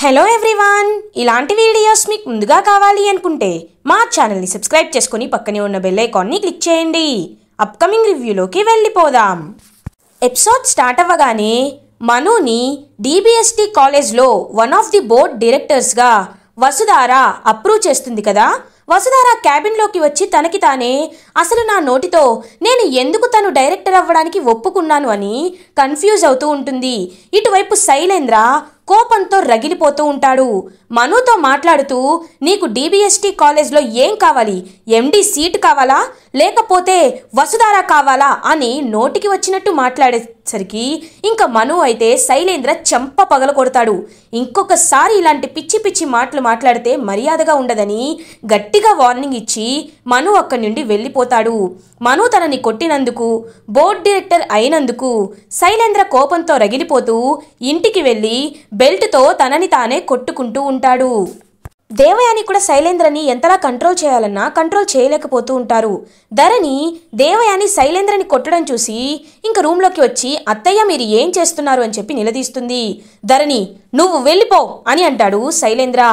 Hello everyone, ఇలాంటి videos మీకు ముందుగా కావాలి అనుకుంటే మా ఛానల్ని సబ్స్క్రైబ్ చేసుకుని పక్కనే ఉన్న బెల్ ఐకాన్ని క్లిక్ చేయండి. అప్కమింగ్ రివ్యూలోకి వెళ్ళిపోదాం. ఎపిసోడ్ స్టార్ట్ అవ్వగానే మనుని డిబిఎస్టి కాలేజ్లో వన్ ఆఫ్ ది బోర్డ్ డైరెక్టర్స్గా వసుధార అప్రూవ్ చేస్తుంది కదా. వసుధార క్యాబిన్లోకి వచ్చి తనకి తానే అసలు నా నోటితో నేను ఎందుకు తను డైరెక్టర్ అవ్వడానికి ఒప్పుకున్నాను అని కన్ఫ్యూజ్ అవుతూ ఉంటుంది. ఇటువైపు శైలేంద్ర కోపంతో రగిలిపోతూ ఉంటాడు. మనుతో మాట్లాడుతూ, నీకు డిబిఎస్టి కాలేజ్లో ఏం కావాలి? ఎండి సీట్ కావాలా లేకపోతే వసుధార కావాలా అని నోటికి వచ్చినట్టు మాట్లాడేసరికి ఇంకా మను అయితే శైలేంద్ర చెంప పగల కొడతాడు. ఇంకొకసారి ఇలాంటి పిచ్చి పిచ్చి మాటలు మాట్లాడితే మర్యాదగా ఉండదని గట్టిగా వార్నింగ్ ఇచ్చి మను అక్కడి నుండి వెళ్ళిపోతాడు. మను తనని కొట్టినందుకు, బోర్డ్ డైరెక్టర్ అయినందుకు శైలేంద్ర కోపంతో రగిలిపోతూ ఇంటికి వెళ్ళి బెల్ట్తో తనని తానే కొట్టుకుంటూ ఉంటాడు. దేవయాని కూడా శైలేంద్రని ఎంతలా కంట్రోల్ చేయాలన్నా కంట్రోల్ చేయలేకపోతూ ఉంటారు. ధరణి దేవయాని శైలేంద్రని కొట్టడం చూసి ఇంక రూమ్లోకి వచ్చి, అత్తయ్య మీరు ఏం చేస్తున్నారు అని చెప్పి నిలదీస్తుంది. ధరణి, నువ్వు వెళ్ళిపో అని అంటాడు శైలేంద్ర.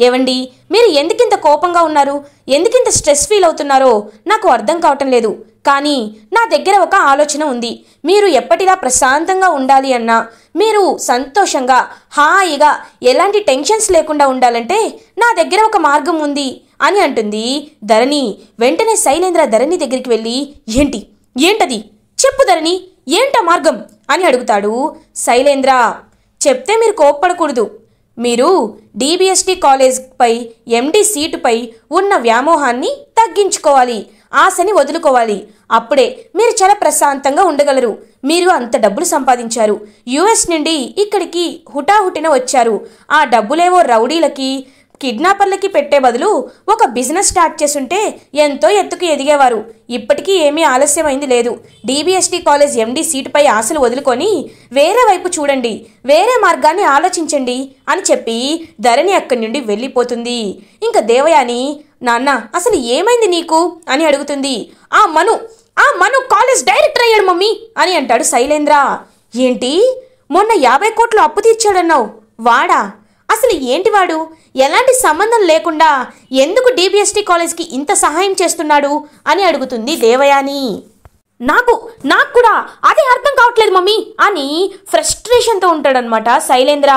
ఏవండి, మీరు ఎందుకింత కోపంగా ఉన్నారు, ఎందుకింత స్ట్రెస్ ఫీల్ అవుతున్నారో నాకు అర్థం కావటం లేదు. కానీ నా దగ్గర ఒక ఆలోచన ఉంది. మీరు ఎప్పటిలా ప్రశాంతంగా ఉండాలి అన్నా, మీరు సంతోషంగా హాయిగా ఎలాంటి టెన్షన్స్ లేకుండా ఉండాలంటే నా దగ్గర ఒక మార్గం ఉంది అని అంటుంది ధరణి. వెంటనే శైలేంద్ర ధరణి దగ్గరికి వెళ్ళి, ఏంటది చెప్పు ధరణి, ఏంటా మార్గం అని అడుగుతాడు శైలేంద్ర. చెప్తే మీరు కోప్పడకూడదు. మీరు డిబిఎస్టి కాలేజ్పై ఎండి సీటుపై ఉన్న వ్యామోహాన్ని తగ్గించుకోవాలి, ఆశని వదులుకోవాలి. అప్పుడే మీరు చాలా ప్రశాంతంగా ఉండగలరు. మీరు అంత డబ్బులు సంపాదించారు, యుఎస్ నుండి ఇక్కడికి హుటాహుటిన వచ్చారు. ఆ డబ్బులేవో రౌడీలకి, కిడ్నాపర్లకి పెట్టే బదులు ఒక బిజినెస్ స్టార్ట్ చేసుంటే ఎంతో ఎత్తుకు ఎదిగేవారు. ఇప్పటికీ ఏమీ ఆలస్యమైంది లేదు. డిబిఎస్టి కాలేజ్ ఎండి సీటుపై ఆశలు వదులుకొని వేరే వైపు చూడండి, వేరే మార్గాన్ని ఆలోచించండి అని చెప్పి ధరణి అక్కడి నుండి వెళ్ళిపోతుంది. ఇంకా దేవయాని, నాన్న అసలు ఏమైంది నీకు అని అడుగుతుంది. ఆ మను కాలేజ్ డైరెక్టర్ అయ్యాడు మమ్మీ అని అంటాడు శైలేంద్ర. ఏంటి, మొన్న 50 కోట్లు అప్పు తీర్చాడన్నావు, వాడా? అసలు ఏంటి వాడు? ఎలాంటి సంబంధం లేకుండా ఎందుకు డిబిఎస్టి కాలేజ్కి ఇంత సహాయం చేస్తున్నాడు అని అడుగుతుంది దేవయాని. నాకు కూడా అదే అర్థం కావట్లేదు మమ్మీ అని ఫ్రస్ట్రేషన్తో ఉంటాడనమాట శైలేంద్ర.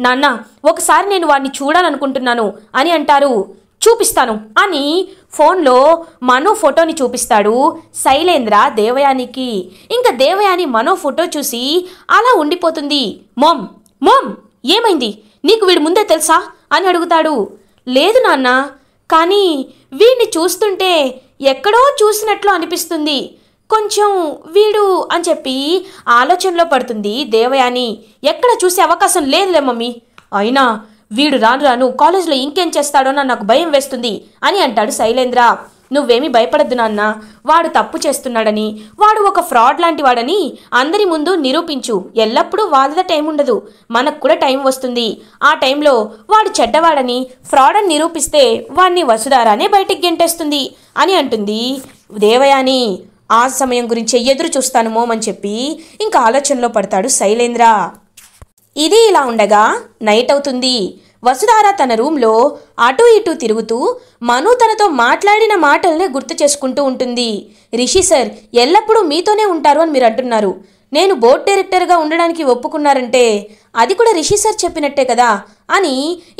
నాన్న ఒకసారి నేను వాడిని చూడాలనుకుంటున్నాను అని అంటారు. చూపిస్తాను అని ఫోన్లో మనో ఫోటోని చూపిస్తాడు శైలేంద్ర దేవయానికి. ఇంకా దేవయాని మనో ఫోటో చూసి అలా ఉండిపోతుంది. మోమ్ ఏమైంది, నీకు వీడు ముందే తెలుసా అని అడుగుతాడు. లేదు నాన్న, కానీ వీడిని చూస్తుంటే ఎక్కడో చూసినట్లు అనిపిస్తుంది, కొంచెం వీడు అని చెప్పి ఆలోచనలో పడుతుంది దేవయాని. ఎక్కడ చూసే అవకాశం లేదులే మమ్మీ, అయినా వీడు రాను కాలేజ్లో ఇంకేం చేస్తాడో నాకు భయం వేస్తుంది అని అంటాడు శైలేంద్ర. నువ్వేమీ భయపడద్దు నాన్న, వాడు తప్పు చేస్తున్నాడని, వాడు ఒక ఫ్రాడ్ లాంటి వాడని అందరి ముందు నిరూపించు. ఎల్లప్పుడూ వాళ్ళ టైం ఉండదు, మనకు కూడా టైం వస్తుంది. ఆ టైంలో వాడు చెడ్డవాడని, ఫ్రాడ్ అని నిరూపిస్తే వాడిని వసుధారానే బయటికి గెంటేస్తుంది అని అంటుంది దేవయాని. ఆ సమయం గురించి ఎదురు చూస్తాను మోమ్ అని చెప్పి ఇంకా ఆలోచనలో పడతాడు శైలేంద్ర. ఇది ఇలా ఉండగా నైట్ అవుతుంది. వసుధార తన రూమ్లో అటు ఇటు తిరుగుతూ మను తనతో మాట్లాడిన మాటల్నే గుర్తు చేసుకుంటూ ఉంటుంది. రిషి సార్ ఎల్లప్పుడూ మీతోనే ఉంటారు అని మీరు అంటున్నారు. నేను బోర్డ్ డైరెక్టర్గా ఉండడానికి ఒప్పుకున్నారంటే అది కూడా రిషి సార్ చెప్పినట్టే కదా అని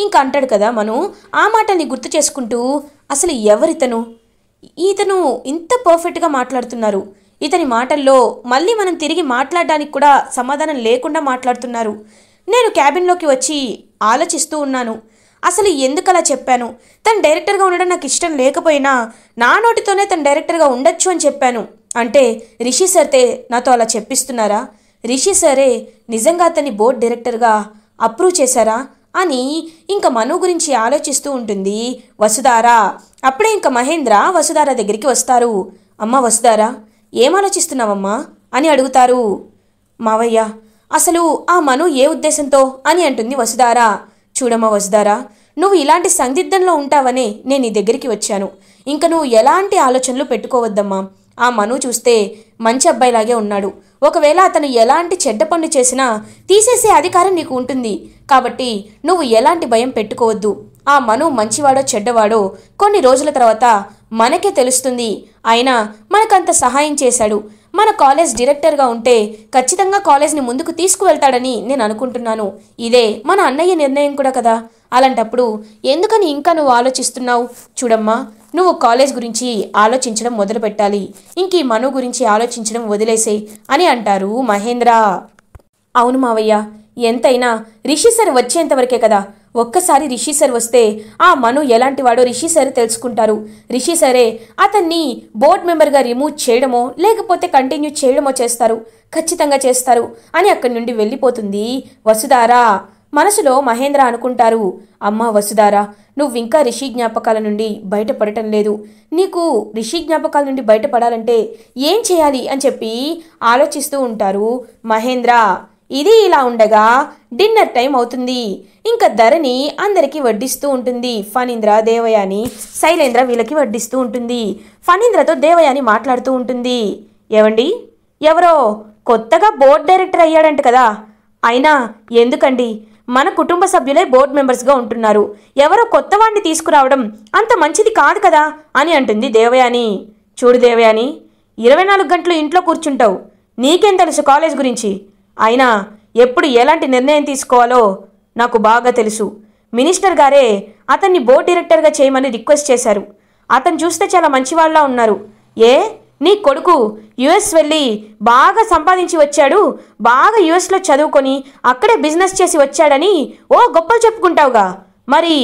ఇంకా అంటాడు కదా మను. ఆ మాటల్ని గుర్తు చేసుకుంటూ, అసలు ఎవరితను, ఇతను ఇంత పర్ఫెక్ట్గా మాట్లాడుతున్నారు, ఇతని మాటల్లో మళ్ళీ మనం తిరిగి మాట్లాడడానికి కూడా సమాధానం లేకుండా మాట్లాడుతున్నారు. నేను క్యాబిన్లోకి వచ్చి ఆలోచిస్తూ ఉన్నాను, అసలు ఎందుకలా చెప్పాను. తను డైరెక్టర్గా ఉండడం నాకు ఇష్టం లేకపోయినా నా నోటితోనే తను డైరెక్టర్గా ఉండొచ్చు అని చెప్పాను. అంటే రిషి సార్తే నాతో అలా చెప్పిస్తున్నారా? రిషి సారే నిజంగా అతన్ని బోర్డ్ డైరెక్టర్గా అప్రూవ్ చేశారా అని ఇంకా మను గురించి ఆలోచిస్తూ ఉంటుంది వసుధార. అప్పుడే ఇంకా మహేంద్ర వసుధార దగ్గరికి వస్తారు. అమ్మ వసుధార, ఏం ఆలోచిస్తున్నావమ్మా అని అడుగుతారు. మావయ్య, అసలు ఆ మను ఏ ఉద్దేశంతో అని అంటుంది వసుధార. చూడమ్మా వసుధార, నువ్వు ఇలాంటి సందిగ్ధంలో ఉంటావనే నేను నీ దగ్గరికి వచ్చాను. ఇంక నువ్వు ఎలాంటి ఆలోచనలు పెట్టుకోవద్దమ్మా. ఆ మను చూస్తే మంచి అబ్బాయిలాగే ఉన్నాడు. ఒకవేళ అతను ఎలాంటి చెడ్డ పనులు చేసినా తీసేసే అధికారం నీకు ఉంటుంది. కాబట్టి నువ్వు ఎలాంటి భయం పెట్టుకోవద్దు. ఆ మను మంచివాడో చెడ్డవాడో కొన్ని రోజుల తర్వాత మనకే తెలుస్తుంది. అయినా మనకంత సహాయం చేశాడు. మన కాలేజ్ డైరెక్టర్గా ఉంటే ఖచ్చితంగా కాలేజ్ని ముందుకు తీసుకువెళ్తాడని నేను అనుకుంటున్నాను. ఇదే మన అన్నయ్య నిర్ణయం కూడా కదా. అలాంటప్పుడు ఎందుకని ఇంకా నువ్వు ఆలోచిస్తున్నావు? చూడమ్మా, నువ్వు కాలేజ్ గురించి ఆలోచించడం మొదలు పెట్టాలి. ఇంక ఈ మను గురించి ఆలోచించడం వదిలేసే అని అంటారు మహేంద్ర. అవును మావయ్య, ఎంతైనా రిషి సార్ వచ్చేంతవరకే కదా. ఒక్కసారి రిషి సార్ వస్తే ఆ మను ఎలాంటి వాడో రిషి సార్ తెలుసుకుంటారు. రిషి సరే అతన్ని బోర్డ్ మెంబర్గా రిమూవ్ చేయడమో లేకపోతే కంటిన్యూ చేయడమో చేస్తారు. ఖచ్చితంగా చేస్తారు అని అక్కడి నుండి వెళ్ళిపోతుంది వసుధారా. మనసులో మహేంద్ర అనుకుంటారు, అమ్మా వసుధారా, నువ్వింకా రిషి జ్ఞాపకాల నుండి బయటపడటం లేదు. నీకు రిషి జ్ఞాపకాల నుండి బయటపడాలంటే ఏం చేయాలి అని చెప్పి ఆలోచిస్తూ ఉంటారు మహేంద్ర. ఇది ఇలా ఉండగా డిన్నర్ టైం అవుతుంది. ఇంకా ధరణి అందరికీ వడ్డిస్తూ ఉంటుంది. ఫణీంద్ర, దేవయాని, శైలేంద్ర వీళ్ళకి వడ్డిస్తూ ఉంటుంది. ఫణీంద్రతో దేవయాని మాట్లాడుతూ ఉంటుంది. ఏవండి, ఎవరో కొత్తగా బోర్డ్ డైరెక్టర్ అయ్యాడంట కదా. అయినా ఎందుకండి, మన కుటుంబ సభ్యులే బోర్డ్ మెంబర్స్గా ఉంటున్నారు. ఎవరో కొత్త వాడిని తీసుకురావడం అంత మంచిది కాదు కదా అని అంటుంది దేవయాని. చూడు దేవయాని, 24 గంటలు ఇంట్లో కూర్చుంటావు. నీకేం తెలుసు కాలేజ్ గురించి? అయినా ఎప్పుడు ఎలాంటి నిర్ణయం తీసుకోవాలో నాకు బాగా తెలుసు. మినిస్టర్ గారే అతన్ని బోర్డ్ డైరెక్టర్గా చేయమని రిక్వెస్ట్ చేశారు. అతను చూస్తే చాలా మంచివాళ్ళ ఉన్నారు. నీ కొడుకు యుఎస్ వెళ్ళి బాగా సంపాదించి వచ్చాడు, బాగా యుఎస్లో చదువుకొని అక్కడే బిజినెస్ చేసి వచ్చాడని గొప్పలు చెప్పుకుంటావుగా. మరి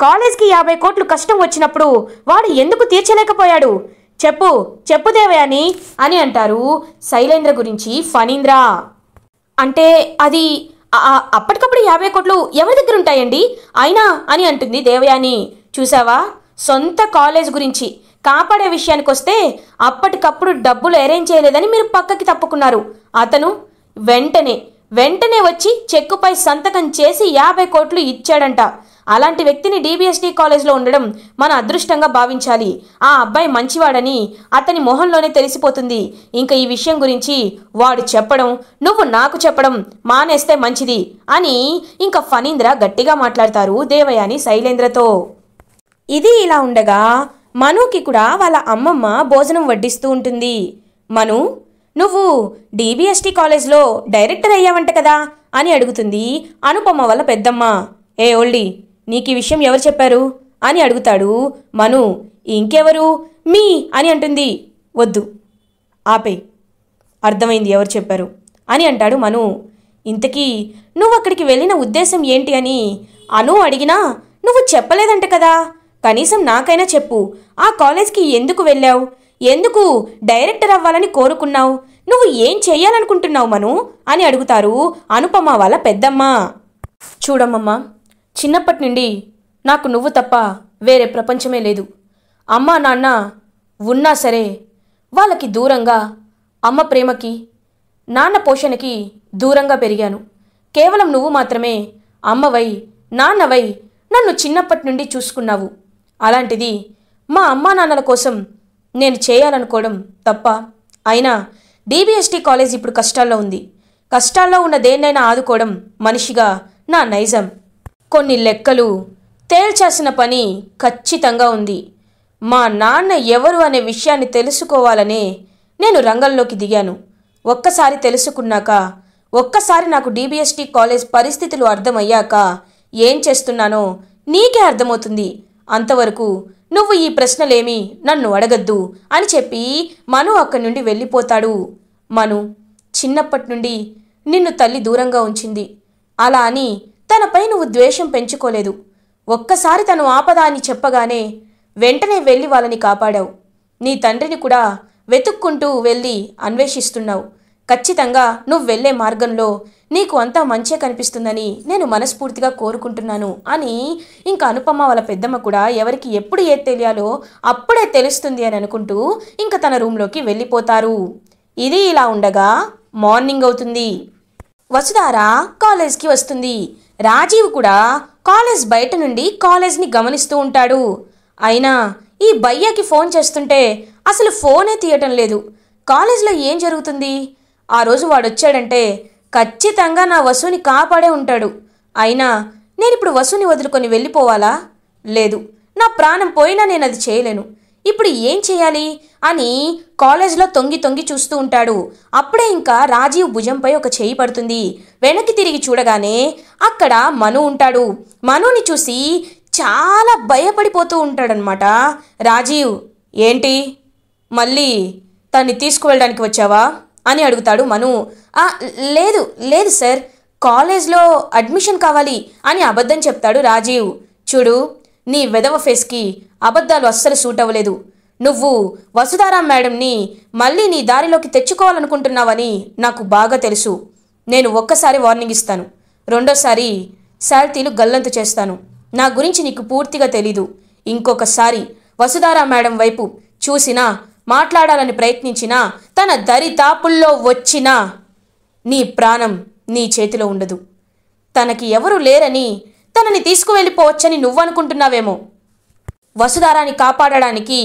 కాలేజ్కి 50 కోట్లు కష్టం వచ్చినప్పుడు వాడు ఎందుకు తీర్చలేకపోయాడు? చెప్పు దేవయాని అని అంటారు శైలేంద్ర గురించి ఫణీంద్ర. అంటే అది అప్పటికప్పుడు 50 కోట్లు ఎవరి దగ్గర ఉంటాయండి అయినా అని అంటుంది దేవయాని. చూసావా, సొంత కాలేజ్ గురించి కాపాడే విషయానికి వస్తే అప్పటికప్పుడు డబ్బులు అరేంజ్ చేయలేదని మీరు పక్కకి తప్పుకున్నారు. అతను వెంటనే వచ్చి చెక్కుపై సంతకం చేసి 50 కోట్లు ఇచ్చాడంట. అలాంటి వ్యక్తిని DBST కాలేజ్లో ఉండడం మన అదృష్టంగా భావించాలి. ఆ అబ్బాయి మంచివాడని అతని మొహంలోనే తెలిసిపోతుంది. ఇంకా ఈ విషయం గురించి వాడు చెప్పడం, నువ్వు నాకు చెప్పడం మానేస్తే మంచిది అని ఇంకా ఫణీంద్ర గట్టిగా మాట్లాడతారు దేవయాని శైలేంద్రతో. ఇది ఇలా ఉండగా మనుకి కూడా వాళ్ళ అమ్మమ్మ భోజనం వడ్డిస్తూ ఉంటుంది. మను, నువ్వు DBST కాలేజ్లో డైరెక్టర్ అయ్యావంట కదా అని అడుగుతుంది అనుపమ వాళ్ళ పెద్దమ్మ. ఓల్డీ, నీకు ఈ విషయం ఎవరు చెప్పారు అని అడుగుతాడు మను. ఇంకెవరు మీ అని అంటుంది. వద్దు, ఆపే, అర్థమైంది ఎవరు చెప్పారు అని అంటాడు మను. ఇంతకీ నువ్వు అక్కడికి వెళ్ళిన ఉద్దేశం ఏంటి అని అను అడిగినా నువ్వు చెప్పలేదంట కదా. కనీసం నాకైనా చెప్పు. ఆ కాలేజ్కి ఎందుకు వెళ్ళావు? ఎందుకు డైరెక్టర్ అవ్వాలని కోరుకున్నావు? నువ్వు ఏం చెయ్యాలనుకుంటున్నావు మను అని అడుగుతారు అనుపమ వాళ్ళ పెద్దమ్మ. చూడమ్మమ్మ, చిన్నప్పటి నుండి నాకు నువ్వు తప్ప వేరే ప్రపంచమే లేదు. అమ్మా నాన్న ఉన్నా సరే వాళ్ళకి దూరంగా, అమ్మ ప్రేమకి నాన్న పోషణకి దూరంగా పెరిగాను. కేవలం నువ్వు మాత్రమే అమ్మవై నాన్నవై నన్ను చిన్నప్పటి నుండి చూసుకున్నావు. అలాంటిది మా అమ్మా నాన్నల కోసం నేను చేయాలనుకోవడం తప్ప? అయినా DBST కాలేజ్ ఇప్పుడు కష్టాల్లో ఉంది. కష్టాల్లో ఉన్న దేన్నైనా ఆదుకోవడం మనిషిగా నా నైజం. కొన్ని లెక్కలు తేల్చాల్సిన పని ఖచ్చితంగా ఉంది. మా నాన్న ఎవరు అనే విషయాన్ని తెలుసుకోవాలనే నేను రంగంలోకి దిగాను. ఒక్కసారి తెలుసుకున్నాక, ఒక్కసారి నాకు DBST కాలేజ్ పరిస్థితులు అర్థమయ్యాక ఏం చేస్తున్నానో నీకే అర్థమవుతుంది. అంతవరకు నువ్వు ఈ ప్రశ్నలేమీ నన్ను అడగద్దు అని చెప్పి మను అక్కడి నుండి వెళ్ళిపోతాడు. మను, చిన్నప్పటి నుండి నిన్ను తల్లి దూరంగా ఉంచింది. అలా అని తనపై నువ్వు ద్వేషం పెంచుకోలేదు. ఒక్కసారి తను ఆపద అని చెప్పగానే వెంటనే వెళ్ళి వాళ్ళని కాపాడావు. నీ తండ్రిని కూడా వెతుక్కుంటూ వెళ్ళి అన్వేషిస్తున్నావు. ఖచ్చితంగా నువ్వు వెళ్ళే మార్గంలో నీకు అంతా మంచే కనిపిస్తుందని నేను మనస్ఫూర్తిగా కోరుకుంటున్నాను అని ఇంకా అనుపమ వాళ్ళ పెద్దమ్మ కూడా ఎవరికి ఎప్పుడు ఏది తెలియాలో అప్పుడే తెలుస్తుంది అని అనుకుంటూ ఇంకా తన రూమ్లోకి వెళ్ళిపోతారు. ఇది ఇలా ఉండగా మార్నింగ్ అవుతుంది. వసుధార కాలేజ్కి వస్తుంది. రాజీవ్ కూడా కాలేజ్ బయట నుండి కాలేజ్ని గమనిస్తూ ఉంటాడు. అయినా ఈ భయ్యాకి ఫోన్ చేస్తుంటే అసలు ఫోనే తీయటం లేదు. కాలేజ్లో ఏం జరుగుతుంది? ఆ రోజు వాడొచ్చాడంటే ఖచ్చితంగా నా వసుని కాపాడే ఉంటాడు. అయినా నేనిప్పుడు వసుని వదులుకొని వెళ్ళిపోవాలా? లేదు, నా ప్రాణం పోయినా నేను అది చేయలేను. ఇప్పుడు ఏం చేయాలి అని కాలేజ్లో తొంగి తొంగి చూస్తూ ఉంటాడు. అప్పుడే ఇంకా రాజీవ్ భుజంపై ఒక చేయి పడుతుంది. వెనక్కి తిరిగి చూడగానే అక్కడ మను ఉంటాడు. మనుని చూసి చాలా భయపడిపోతూ ఉంటాడనమాట. రాజీవ్, ఏంటి మళ్ళీ తన్ని తీసుకువెళ్ళడానికి వచ్చావా అని అడుగుతాడు మను. లేదు లేదు సార్, కాలేజ్లో అడ్మిషన్ కావాలి అని అబద్ధం చెప్తాడు రాజీవ్. చూడు, నీ వెధవ ఫేస్కి అబద్ధాలు అస్సలు సూట్ అవ్వలేదు. నువ్వు వసుధారా మేడంని మళ్ళీ నీ దారిలోకి తెచ్చుకోవాలనుకుంటున్నావని నాకు బాగా తెలుసు. నేను ఒక్కసారి వార్నింగ్ ఇస్తాను, రెండోసారి శాల్తీలు గల్లంతు చేస్తాను. నా గురించి నీకు పూర్తిగా తెలీదు. ఇంకొకసారి వసుధారా మేడం వైపు చూసినా, మాట్లాడాలని ప్రయత్నించినా, తన దరిదాపుల్లో వచ్చినా నీ ప్రాణం నీ చేతిలో ఉండదు. తనకి ఎవరు లేరని తనని తీసుకువెళ్ళిపోవచ్చని నువ్వనుకుంటున్నావేమో. వసుధారాని కాపాడడానికి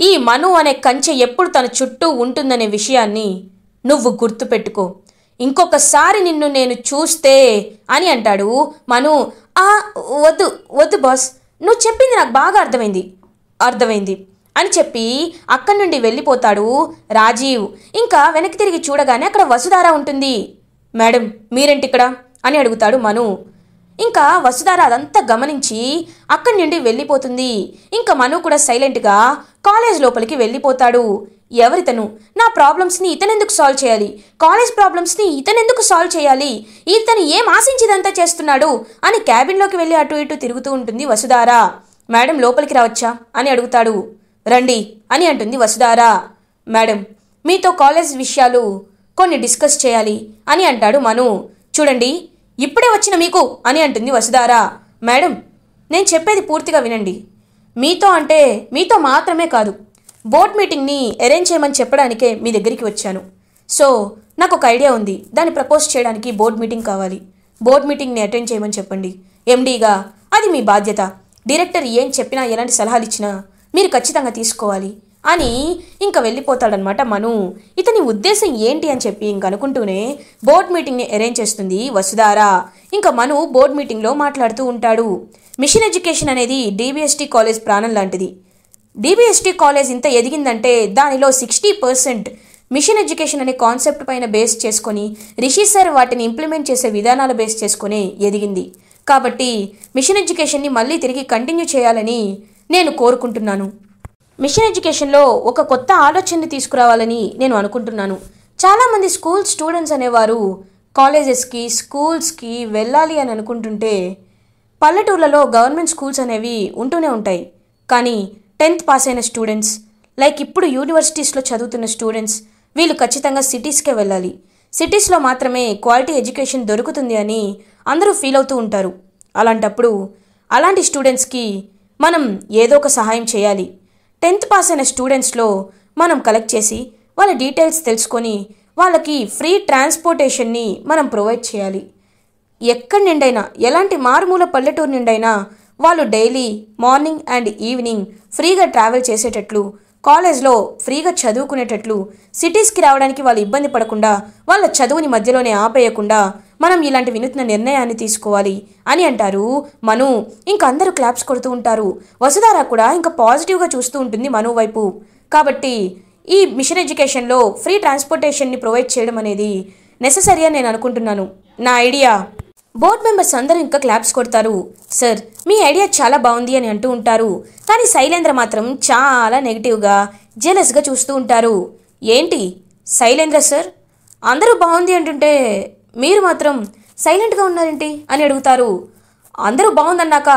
ఈ మను అనే కంచె ఎప్పుడు తన చుట్టూ ఉంటుందనే విషయాన్ని నువ్వు గుర్తుపెట్టుకో. ఇంకొకసారి నిన్ను నేను చూస్తే అని అంటాడు మను. వద్దు వద్దు బాస్, నువ్వు చెప్పింది నాకు బాగా అర్థమైంది అని చెప్పి అక్కడి నుండి వెళ్ళిపోతాడు రాజీవ్. ఇంకా వెనక్కి తిరిగి చూడగానే అక్కడ వసుధార ఉంటుంది. మేడం, మీరేంటి ఇక్కడ అని అడుగుతాడు మను. ఇంకా వసుధార అదంతా గమనించి అక్కడి నుండి వెళ్ళిపోతుంది. ఇంకా మను కూడా సైలెంట్గా కాలేజ్ లోపలికి వెళ్ళిపోతాడు. ఎవరితను? నా ప్రాబ్లమ్స్ని ఇతనెందుకు సాల్వ్ చేయాలి? కాలేజ్ ప్రాబ్లమ్స్ని ఇతనెందుకు సాల్వ్ చేయాలి? ఇతను ఏం ఆశించిదంతా చేస్తున్నాడు అని క్యాబిన్లోకి వెళ్ళి అటు ఇటు తిరుగుతూ ఉంటుంది వసుధార. మేడం, లోపలికి రావచ్చా అని అడుగుతాడు. రండి అని అంటుంది వసుధార. మేడం, మీతో కాలేజ్ విషయాలు కొన్ని డిస్కస్ చేయాలి అని అంటాడు మను. చూడండి, ఇప్పుడే వచ్చిన మీకు అని అంటుంది వసుధార. మేడం, నేను చెప్పేది పూర్తిగా వినండి. మీతో మాత్రమే కాదు, బోర్డ్ మీటింగ్ని అరేంజ్ చేయమని చెప్పడానికే మీ దగ్గరికి వచ్చాను. సో నాకు ఒక ఐడియా ఉంది, దాన్ని ప్రపోజ్ చేయడానికి బోర్డ్ మీటింగ్ కావాలి. బోర్డ్ మీటింగ్ని అటెండ్ చేయమని చెప్పండి. ఎండీగా అది మీ బాధ్యత. డైరెక్టర్ ఏం చెప్పినా, ఎలాంటి సలహాలు ఇచ్చినా మీరు ఖచ్చితంగా తీసుకోవాలి అని ఇంకా వెళ్ళిపోతాడనమాట మను. ఇతని ఉద్దేశం ఏంటి అని చెప్పి ఇంక అనుకుంటూనే బోర్డ్ మీటింగ్ని అరేంజ్ చేస్తుంది వసుధార. ఇంకా మను బోర్డ్ మీటింగ్లో మాట్లాడుతూ ఉంటాడు. మిషన్ ఎడ్యుకేషన్ అనేది డీబీఎస్టీ కాలేజ్ ప్రాణం లాంటిది. డీబీఎస్టీ కాలేజ్ ఇంత ఎదిగిందంటే దానిలో 60% మిషన్ ఎడ్యుకేషన్ అనే కాన్సెప్ట్ పైన బేస్ చేసుకొని రిషి సార్ వాటిని ఇంప్లిమెంట్ చేసే విధానాలు బేస్ చేసుకుని ఎదిగింది. కాబట్టి మిషన్ ఎడ్యుకేషన్ని మళ్ళీ తిరిగి కంటిన్యూ చేయాలని నేను కోరుకుంటున్నాను. మిషన్ ఎడ్యుకేషన్లో ఒక కొత్త ఆలోచనని తీసుకురావాలని నేను అనుకుంటున్నాను. చాలామంది స్కూల్ స్టూడెంట్స్ అనేవారు కాలేజెస్కి, స్కూల్స్కి వెళ్ళాలి అని అనుకుంటుంటే పల్లెటూర్లలో గవర్నమెంట్ స్కూల్స్ అనేవి ఉంటూనే ఉంటాయి. కానీ 10th పాస్ అయిన స్టూడెంట్స్, లైక్ ఇప్పుడు యూనివర్సిటీస్లో చదువుతున్న స్టూడెంట్స్, వీళ్ళు ఖచ్చితంగా సిటీస్కే వెళ్ళాలి. సిటీస్లో మాత్రమే క్వాలిటీ ఎడ్యుకేషన్ దొరుకుతుంది అని అందరూ ఫీల్ అవుతూ ఉంటారు. అలాంటప్పుడు అలాంటి స్టూడెంట్స్కి మనం ఏదో ఒక సహాయం చేయాలి. 10th పాస్ అయిన స్టూడెంట్స్లో మనం కలెక్ట్ చేసి వాళ్ళ డీటెయిల్స్ తెలుసుకొని వాళ్ళకి ఫ్రీ ట్రాన్స్పోర్టేషన్ని మనం ప్రొవైడ్ చేయాలి. ఎక్కడి నుండైనా, ఎలాంటి మారుమూల పల్లెటూరు నుండైనా వాళ్ళు డైలీ మార్నింగ్ అండ్ ఈవినింగ్ ఫ్రీగా ట్రావెల్ చేసేటట్లు, కాలేజ్లో ఫ్రీగా చదువుకునేటట్లు, సిటీస్కి రావడానికి వాళ్ళు ఇబ్బంది పడకుండా, వాళ్ళ చదువుని మధ్యలోనే ఆపేయకుండా మనం ఇలాంటి వినూత్న నిర్ణయాన్ని తీసుకోవాలి అని అంటారు మను. ఇంకా అందరూ క్లాప్స్ కొడుతూ ఉంటారు. వసుధార కూడా ఇంకా పాజిటివ్గా చూస్తూ ఉంటుంది మను వైపు. కాబట్టి ఈ మిషన్ ఎడ్యుకేషన్లో ఫ్రీ ట్రాన్స్పోర్టేషన్ని ప్రొవైడ్ చేయడం అనేది నెససరీ అని నేను అనుకుంటున్నాను. నా ఐడియా. బోర్డ్ మెంబర్స్ అందరూ ఇంకా క్లాప్స్ కొడతారు. సార్, మీ ఐడియా చాలా బాగుంది అని అంటూ ఉంటారు. కానీ శైలేంద్ర మాత్రం చాలా నెగిటివ్గా, జెలస్గా చూస్తూ ఉంటారు. ఏంటి శైలేంద్ర సార్, అందరూ బాగుంది అంటుంటే మీరు మాత్రం సైలెంట్గా ఉన్నారేంటి అని అడుగుతారు. అందరూ బాగుందన్నాక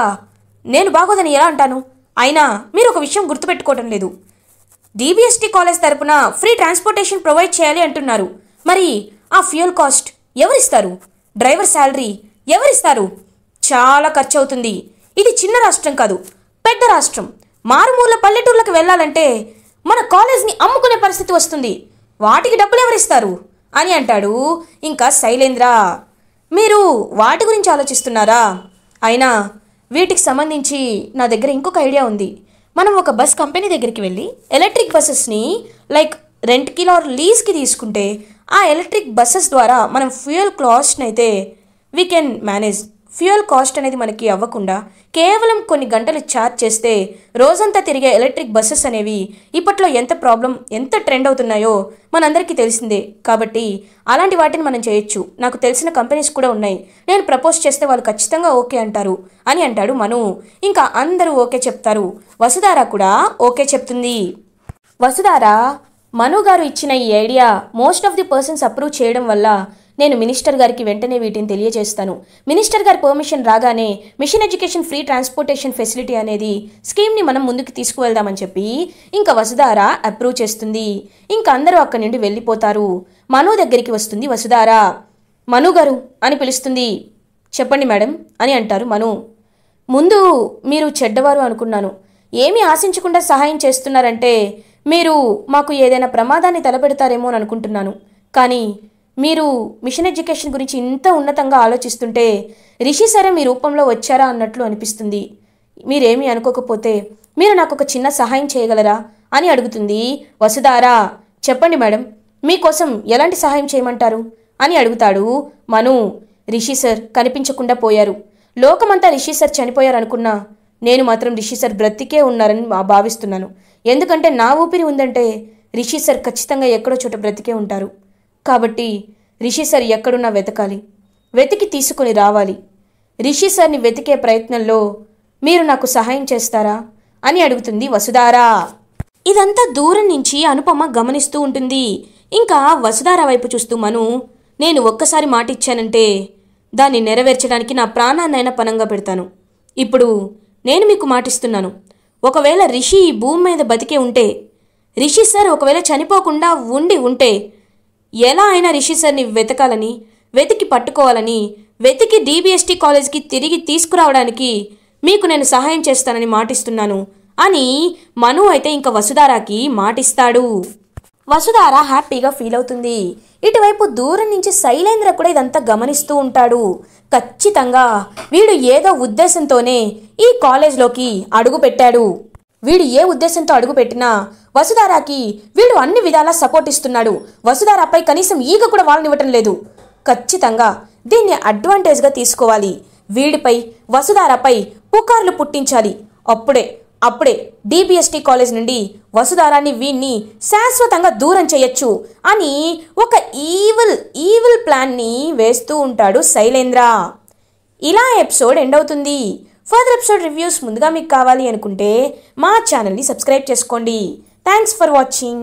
నేను బాగోదని ఎలా అంటాను? అయినా మీరు ఒక విషయం గుర్తుపెట్టుకోవటం లేదు. డీబీఎస్టీ కాలేజ్ తరపున ఫ్రీ ట్రాన్స్పోర్టేషన్ ప్రొవైడ్ చేయాలి అంటున్నారు. మరి ఆ ఫ్యూయల్ కాస్ట్ ఎవరిస్తారు? డ్రైవర్ శాలరీ ఎవరిస్తారు? చాలా ఖర్చు అవుతుంది. ఇది చిన్న రాష్ట్రం కాదు, పెద్ద రాష్ట్రం. మారుమూల పల్లెటూర్లకు వెళ్ళాలంటే మన కాలేజ్ని అమ్ముకునే పరిస్థితి వస్తుంది. వాటికి డబ్బులు ఎవరిస్తారు అని అంటాడు ఇంకా శైలేంద్ర. మీరు వాటి గురించి ఆలోచిస్తున్నారా? అయినా వీటికి సంబంధించి నా దగ్గర ఇంకొక ఐడియా ఉంది. మనం ఒక బస్ కంపెనీ దగ్గరికి వెళ్ళి ఎలక్ట్రిక్ బస్సెస్ని లైక్ రెంట్కి ఆర్ లీజ్కి తీసుకుంటే ఆ ఎలక్ట్రిక్ బస్సెస్ ద్వారా మనం ఫ్యూయల్ కాస్ట్ని అయితే we can manage. Fuel cost అనేది మనకి అవ్వకుండా కేవలం కొన్ని గంటలు ఛార్జ్ చేస్తే రోజంతా తిరిగే ఎలక్ట్రిక్ బస్సెస్ అనేవి ఇప్పట్లో ఎంత ట్రెండ్ అవుతున్నాయో మనందరికీ తెలిసిందే. కాబట్టి అలాంటి వాటిని మనం చేయొచ్చు. నాకు తెలిసిన కంపెనీస్ కూడా ఉన్నాయి. నేను ప్రపోజ్ చేస్తే వాళ్ళు ఖచ్చితంగా ఓకే అంటారు అని అంటాడు మను. ఇంకా అందరూ ఓకే చెప్తారు. వసుధార కూడా ఓకే చెప్తుంది. వసుధార మను గారు ఇచ్చిన ఈ idea most of the persons approve చేయడం వల్ల నేను మినిస్టర్ గారికి వెంటనే వీటిని తెలియజేస్తాను. మినిస్టర్ గారి పర్మిషన్ రాగానే machine education free transportation facility అనేది స్కీమ్ని మనం ముందుకు తీసుకువెళ్దామని చెప్పి ఇంకా వసుధార అప్రూవ్ చేస్తుంది. ఇంకా అందరూ అక్కడి నుండి వెళ్ళిపోతారు. మను దగ్గరికి వస్తుంది వసుధార. మను గారు అని పిలుస్తుంది. చెప్పండి మేడం అని అంటారు మను. ముందు మీరు చెడ్డవారు అనుకున్నాను. ఏమీ ఆశించకుండా సహాయం చేస్తున్నారంటే మీరు మాకు ఏదైనా ప్రమాదాన్ని తలపెడతారేమో అని అనుకుంటున్నాను. కానీ మీరు మిషన్ ఎడ్యుకేషన్ గురించి ఇంత ఉన్నతంగా ఆలోచిస్తుంటే రిషి సరే మీ రూపంలో వచ్చారా అన్నట్లు అనిపిస్తుంది. మీరేమీ అనుకోకపోతే మీరు నాకు ఒక చిన్న సహాయం చేయగలరా అని అడుగుతుంది వసుధార. చెప్పండి మేడం, మీకోసం ఎలాంటి సహాయం చేయమంటారు అని అడుగుతాడు మను. రిషి సార్ కనిపించకుండా పోయారు. లోకమంతా రిషి సార్ చనిపోయారు అనుకున్నా నేను మాత్రం రిషి సార్ బ్రతికే ఉన్నారని భావిస్తున్నాను. ఎందుకంటే నా ఊపిరి ఉందంటే రిషి సార్ ఖచ్చితంగా ఎక్కడో చోట బ్రతికే ఉంటారు. కాబట్టి రిషి సార్ ఎక్కడున్నా వెతికి తీసుకుని రావాలి. రిషి సార్ని వెతికే ప్రయత్నంలో మీరు నాకు సహాయం చేస్తారా అని అడుగుతుంది వసుధార. ఇదంతా దూరం నుంచి అనుపమ గమనిస్తూ ఉంటుంది. ఇంకా వసుధార వైపు చూస్తూ మను, నేను ఒక్కసారి మాట ఇచ్చానంటే దాన్ని నెరవేర్చడానికి నా ప్రాణాన్నైనా పణంగా పెడతాను. ఇప్పుడు నేను మీకు మాటిస్తున్నాను. ఒకవేళ రిషి ఈ భూమి మీద బతికే ఉంటే, రిషి సార్ ఒకవేళ చనిపోకుండా ఉంటే ఎలా అయినా రిషి సార్ని వెతికి పట్టుకోవాలని, వెతికి DBST కాలేజ్కి తిరిగి తీసుకురావడానికి మీకు నేను సహాయం చేస్తానని మాటిస్తున్నాను అని మను అయితే ఇంకా వసుధారకి మాటిస్తాడు. వసుధార హ్యాపీగా ఫీల్ అవుతుంది. ఇటువైపు దూరం నుంచి శైలేంద్ర కూడా ఇదంతా గమనిస్తూ ఉంటాడు. ఖచ్చితంగా వీడు ఏదో ఉద్దేశంతోనే ఈ కాలేజ్లోకి అడుగుపెట్టాడు. వీడు ఏ ఉద్దేశంతో అడుగుపెట్టినా వసుధారకి వీడు అన్ని విధాలా సపోర్ట్ ఇస్తున్నాడు. వసుధారపై కనీసం ఈగ కూడా వాళ్ళనివ్వటం లేదు. ఖచ్చితంగా దీన్ని అడ్వాంటేజ్గా తీసుకోవాలి. వీడిపై వసుధారపై పుకార్లు పుట్టించాలి. అప్పుడే DBST కాలేజ్ నుండి వసుధారాన్ని వీణ్ణి శాశ్వతంగా దూరం చేయొచ్చు అని ఒక ఈవిల్ ప్లాన్ని వేస్తూ ఉంటాడు శైలేంద్ర. ఇలా ఎపిసోడ్ ఎండ్ అవుతుంది. ఫర్దర్ ఎపిసోడ్ రివ్యూస్ ముందుగా మీకు కావాలి అనుకుంటే మా ఛానల్ని సబ్స్క్రైబ్ చేసుకోండి. Thanks for watching.